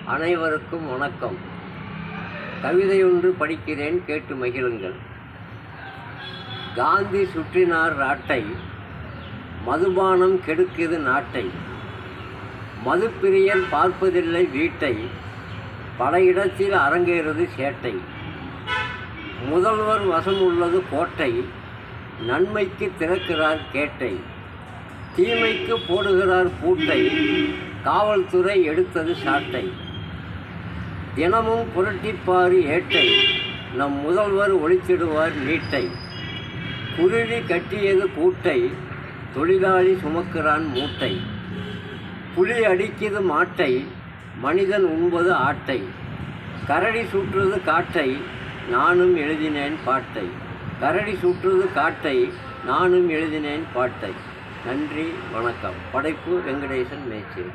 அனைவருக்கும் வணக்கம். கவிதை ஒன்று படிக்கிறேன், கேட்டு மகிழுங்கள். காந்தி சுற்றினார் ராட்டை, மதுபானம் கெடுக்குது நாட்டை. மதுப்பிரியன் பார்ப்பதில்லை வீட்டை, பல இடத்தில் அரங்கேறுது சேட்டை. முதல்வர் வசம் உள்ளது கோட்டை, நன்மைக்கு திறக்கிறார் கேட்டை. தீமைக்கு போடுகிறார் பூட்டை, காவல்துறை எடுத்தது சாட்டை. தினமும் புரட்டிப்பார் ஏட்டை, நம் முதல்வர் ஒழித்திடுவார் நீட்டை. குருவி கட்டியது கூட்டை, தொழிலாளி சுமக்கிறான் மூட்டை. புலி அடிக்குது மாட்டை, மனிதன் உண்பது ஆட்டை. கரடி சுற்றுது காட்டை, நானும் எழுதினேன் பாட்டை. கரடி சுற்றுது காட்டை, நானும் எழுதினேன் பாட்டை. நன்றி, வணக்கம். படைப்பு வெங்கடேசன் மேச்சேரி.